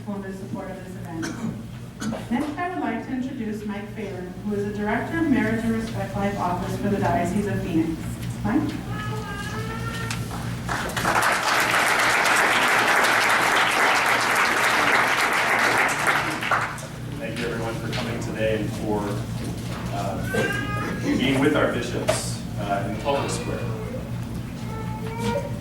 Columbus support of this event. Next, I would like to introduce Mike Phelan, who is the Director of Marriage and Respect Life Office for the Diocese of Phoenix. Mike? Thank you, everyone, for coming today and for being with our bishops in the public square.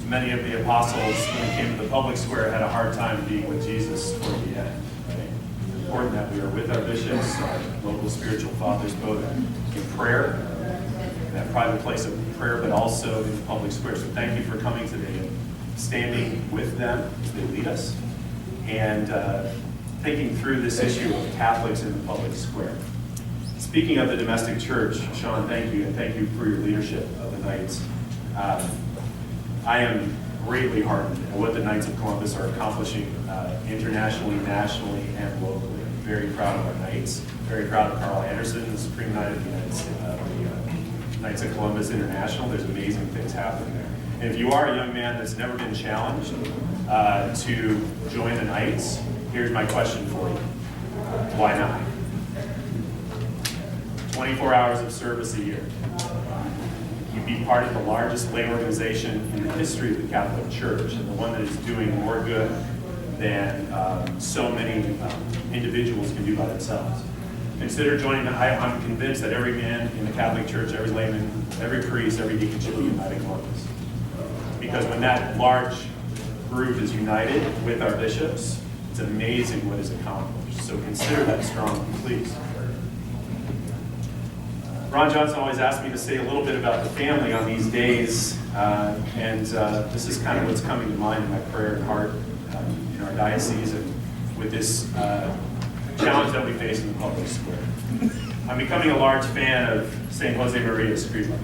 Many of the apostles, when they came to the public square, had a hard time being with Jesus toward the end. Right? It's important that we are with our bishops, our local spiritual fathers, both in prayer, in that private place of prayer, but also in the public square. So thank you for coming today and standing with them as they lead us, and thinking through this issue of Catholics in the public square. Speaking of the domestic church, Sean, thank you, and thank you for your leadership of the Knights. I am greatly heartened at what the Knights of Columbus are accomplishing internationally, nationally, and locally. I'm very proud of our Knights, very proud of Carl Anderson, the Supreme Knight of the Knights of Columbus International. There's amazing things happening there. And if you are a young man that's never been challenged to join the Knights, here's my question for you. Why not? 24 hours of service a year. You'd be part of the largest lay organization in the history of the Catholic Church, and the one that is doing more good than so many individuals can do by themselves. Consider joining. I'm convinced that every man in the Catholic Church, every layman, every priest, every deacon should be united Columbus. Because when that large group is united with our bishops, it's amazing what is accomplished. So consider that strongly, please. Ron Johnson always asked me to say a little bit about the family on these days, and this is kind of what's coming to mind in my prayer and heart in our diocese and with this challenge that we face in the public square. I'm becoming a large fan of St. Jose Maria Escriva,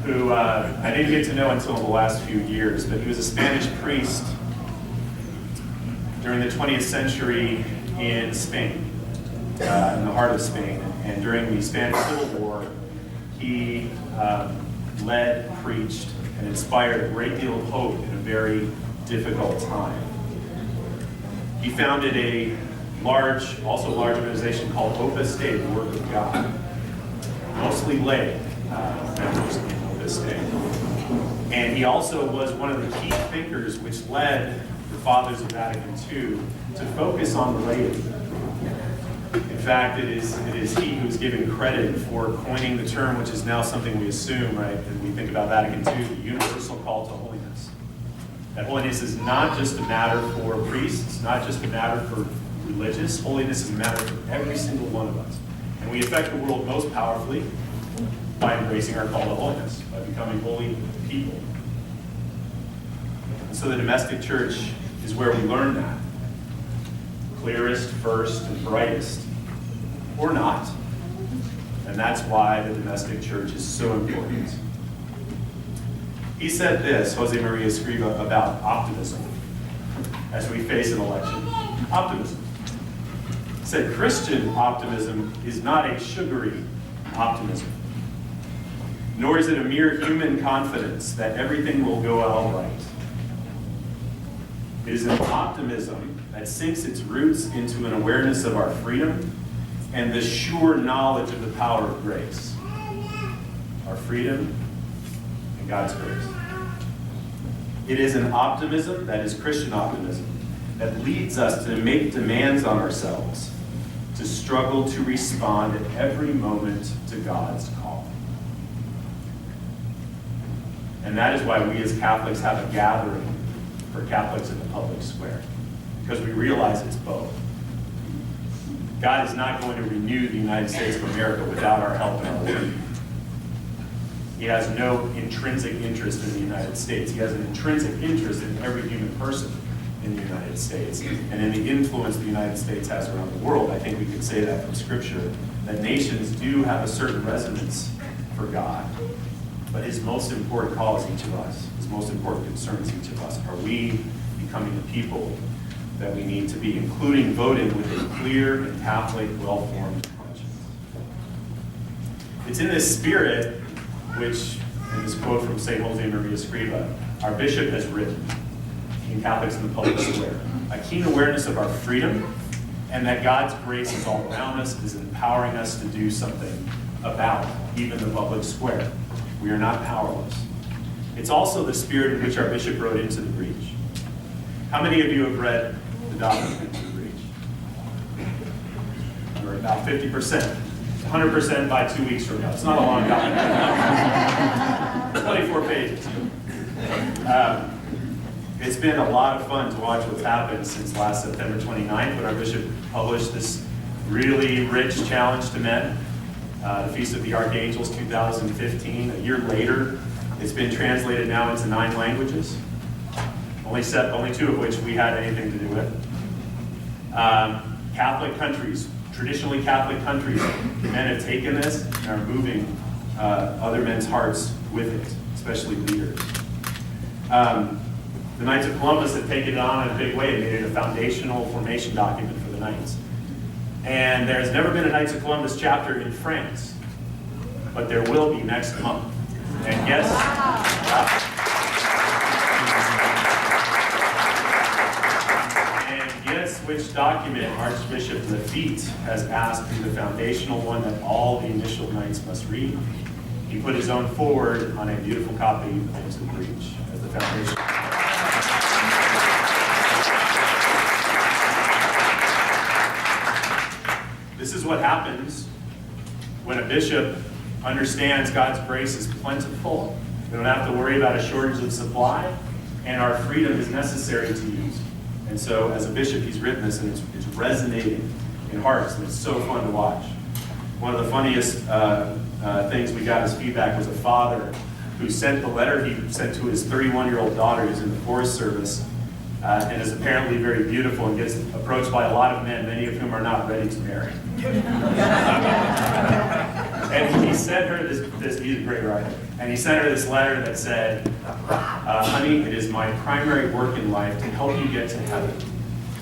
who I didn't get to know until the last few years, but he was a Spanish priest during the 20th century in Spain, in the heart of Spain. And during the Spanish Civil War, he led, preached, and inspired a great deal of hope in a very difficult time. He founded a large organization called Opus Dei, the Work of God, mostly lay members in Opus Dei. And he also was one of the key thinkers which led the Fathers of Vatican II to focus on the laity. In fact, it is he who's given credit for coining the term, which is now something we assume, right, when we think about Vatican II, the universal call to holiness. That holiness is not just a matter for priests, not just a matter for religious. Holiness is a matter for every single one of us. And we affect the world most powerfully by embracing our call to holiness, by becoming holy people. And so the domestic church is where we learn that. Clearest, first, and brightest, or not. And that's why the domestic church is so important. He said this, Jose Maria Escriva, about optimism as we face an election. Optimism. He said, Christian optimism is not a sugary optimism, nor is it a mere human confidence that everything will go all right. It is an optimism that sinks its roots into an awareness of our freedom and the sure knowledge of the power of grace. Our freedom and God's grace. It is an optimism that is Christian optimism that leads us to make demands on ourselves, to struggle to respond at every moment to God's call. And that is why we as Catholics have a gathering for Catholics in the public square, because we realize it's both. God is not going to renew the United States of America without our help and our work. He has no intrinsic interest in the United States. He has an intrinsic interest in every human person in the United States and in the influence the United States has around the world. I think we could say that from Scripture, that nations do have a certain resonance for God. But his most important call is each of us. His most important concern is each of us. Are we becoming the people that we need to be, including voting with a clear and Catholic, well-formed conscience? It's in this spirit, which, in this quote from St. Jose Maria Escriva, our bishop has written, in Catholics in the public square. A keen awareness of our freedom and that God's grace is all around us, is empowering us to do something about even the public square. We are not powerless. It's also the spirit in which our bishop wrote into the breach. How many of you have read the document into the breach? We're about 50%. 100% by 2 weeks from now. It's not a long document. 24 pages. It's been a lot of fun to watch what's happened since last September 29th when our bishop published this really rich challenge to men. The Feast of the Archangels 2015. A year later, it's been translated now into 9 languages. Only 2 of which we had anything to do with. Catholic countries, traditionally Catholic countries, men have taken this and are moving other men's hearts with it, especially leaders. The Knights of Columbus have taken it on in a big way and made it a foundational formation document for the Knights. And there has never been a Knights of Columbus chapter in France, but there will be next month. And guess, which document Archbishop Lafitte has asked to be the foundational one that all the initial Knights must read. He put his own forward on a beautiful copy of Into the Breach as the foundation. This is what happens when a bishop understands God's grace is plentiful. We don't have to worry about a shortage of supply, and our freedom is necessary to use. And so, as a bishop, he's written this, and it's resonating in hearts, and it's so fun to watch. One of the funniest things we got as feedback was a father who sent the letter he sent to his 31-year-old daughter who's in the Forest Service, and is apparently very beautiful and gets approached by a lot of men, many of whom are not ready to marry. And he sent her this, he's a great writer, and he sent her this letter that said, honey, it is my primary work in life to help you get to heaven.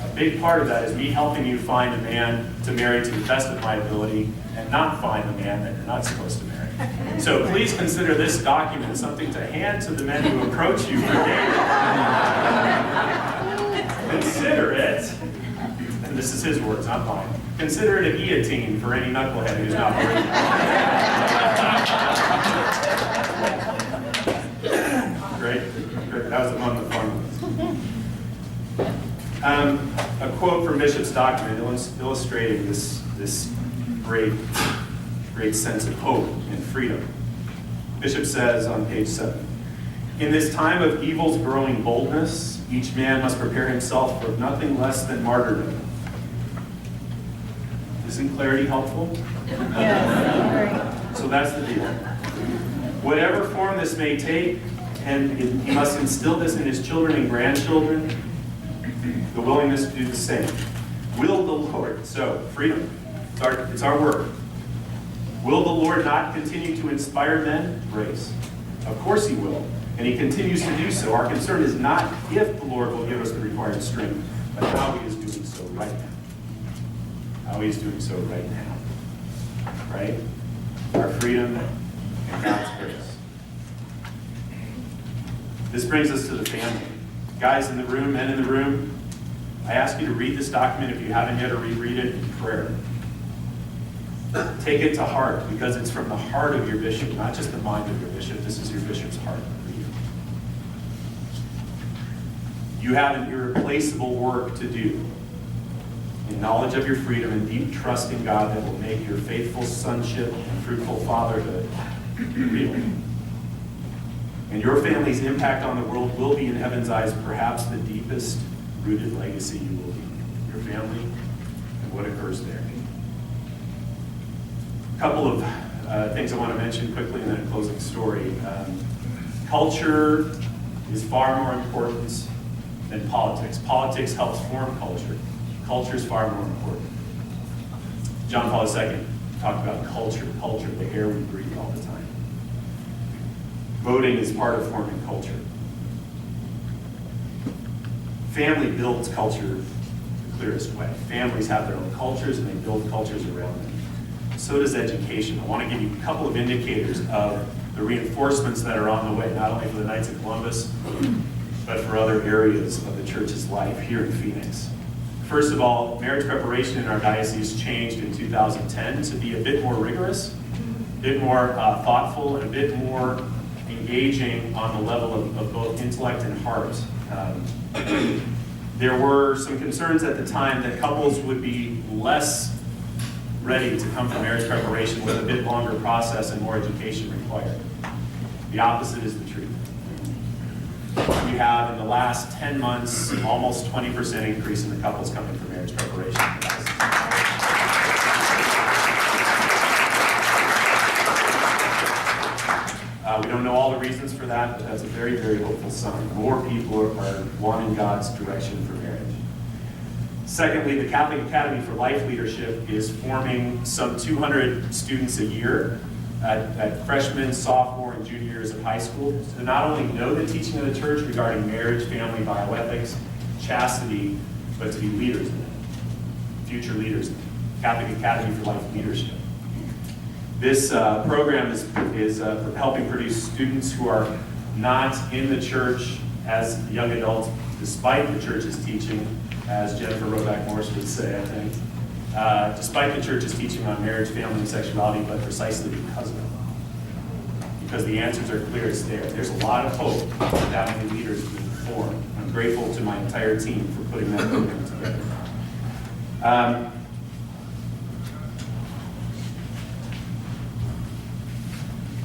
A big part of that is me helping you find a man to marry to the best of my ability and not find a man that you're not supposed to marry. So please consider this document something to hand to the men who approach you for dating. Consider it, and this is his words, not mine, consider it a guillotine for any knucklehead who's not worthy. Great. That was among the fun ones. A quote from Bishop's document illustrating this great sense of hope and freedom. Bishop says on page 7, in this time of evil's growing boldness, each man must prepare himself for nothing less than martyrdom. Isn't clarity helpful? Yes. So that's the deal. Whatever form this may take, and he must instill this in his children and grandchildren, the willingness to do the same. Will the Lord, so freedom, it's our work. Will the Lord not continue to inspire men? Grace. Of course he will, and he continues to do so. Our concern is not if the Lord will give us the required strength, but how he is doing so right now. How he is doing so right now. Right? Our freedom and God's grace. This brings us to the family. Guys in the room, men in the room, I ask you to read this document if you haven't yet, or reread it in prayer. Take it to heart, because it's from the heart of your bishop, not just the mind of your bishop. This is your bishop's heart for you. You have an irreplaceable work to do in knowledge of your freedom and deep trust in God that will make your faithful sonship and fruitful fatherhood real. And your family's impact on the world will be, in heaven's eyes, perhaps the deepest rooted legacy you will leave. Your family and what occurs there. A couple of things I want to mention quickly and then a closing story. Culture is far more important than politics. Politics helps form culture. Culture is far more important. John Paul II talked about culture, the air we breathe all the time. Voting is part of forming culture. Family builds culture the clearest way. Families have their own cultures and they build cultures around them. So does education. I want to give you a couple of indicators of the reinforcements that are on the way, not only for the Knights of Columbus, but for other areas of the church's life here in Phoenix. First of all, marriage preparation in our diocese changed in 2010 to be a bit more rigorous, a bit more thoughtful, and a bit more engaging on the level of both intellect and heart. There were some concerns at the time that couples would be less ready to come to marriage preparation with a bit longer process and more education required. The opposite is the truth. We have, in the last 10 months, almost 20% increase in the couples coming for marriage preparation. We don't know all the reasons for that, but that's a very, very hopeful sign. More people are wanting God's direction for marriage. Secondly, the Catholic Academy for Life Leadership is forming some 200 students a year at freshman, sophomore, and junior years of high school to not only know the teaching of the church regarding marriage, family, bioethics, chastity, but to be leaders in it, future leaders in it. Catholic Academy for Life Leadership. This program is helping produce students who are not in the church as young adults, despite the church's teaching, as Jennifer Roback-Morse would say, I think. Despite the church's teaching on marriage, family, and sexuality, but precisely because of it. Because the answers are clear, it's there. There's a lot of hope that many leaders have been formed. I'm grateful to my entire team for putting that program together.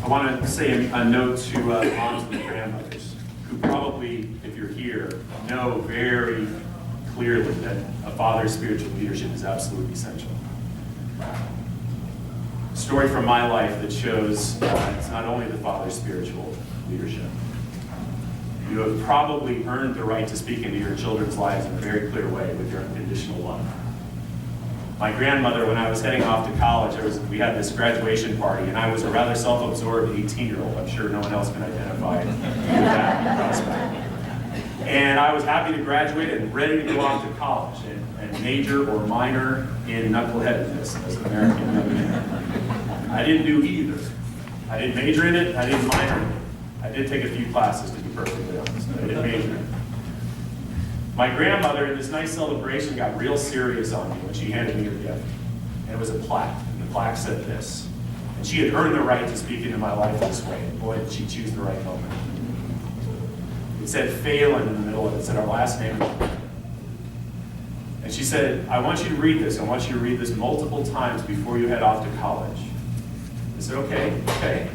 I want to say a note to moms and grandmothers who probably, if you're here, know very clearly that a father's spiritual leadership is absolutely essential. A story from my life that shows it's not only the father's spiritual leadership. You have probably earned the right to speak into your children's lives in a very clear way with your unconditional love. My grandmother, when I was heading off to college, we had this graduation party, and I was a rather self-absorbed 18-year-old. I'm sure no one else can identify with that prospect. And I was happy to graduate and ready to go off to college and major or minor in knuckleheadedness as an American young man. I didn't do either. I didn't major in it, I didn't minor in it. I did take a few classes, to be perfectly honest, but I didn't major in it. My grandmother, in this nice celebration, got real serious on me when she handed me her gift. And it was a plaque, and the plaque said this. And she had earned the right to speak into my life this way. And boy, did she choose the right moment. It said Phelan in the middle of it. It said our last name. And she said, I want you to read this. I want you to read this multiple times before you head off to college. I said, okay,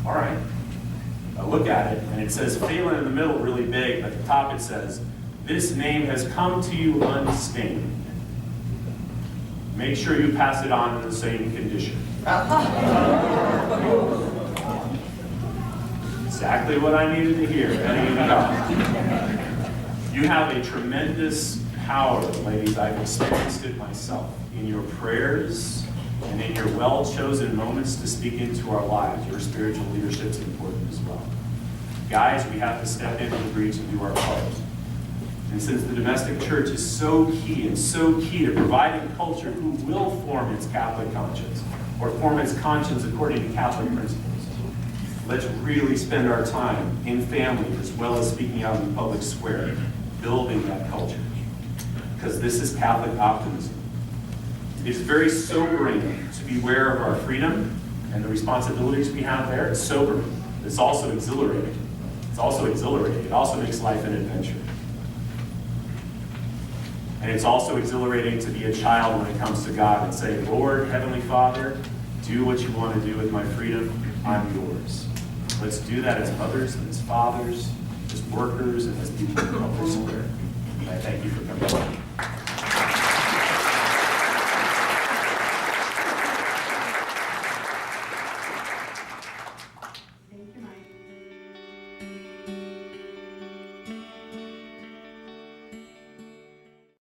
all right. I look at it, and it says Phelan in the middle really big, but at the top it says, this name has come to you unstained. Make sure you pass it on in the same condition. Exactly what I needed to hear. You have a tremendous power, ladies. I've experienced it myself. In your prayers and in your well-chosen moments to speak into our lives, your spiritual leadership is important as well. Guys, we have to step into the breach and do our part. And since the domestic church is so key to providing culture who will form its Catholic conscience, or form its conscience according to Catholic principles, let's really spend our time in family as well as speaking out in the public square, building that culture. Because this is Catholic optimism. It's very sobering to be aware of our freedom and the responsibilities we have there. It's sobering. It's also exhilarating. It also makes life an adventure. And it's also exhilarating to be a child when it comes to God and say, Lord, Heavenly Father, do what you want to do with my freedom. I'm yours. Let's do that as mothers and as fathers, as workers and as people in the public square. And I thank you for coming.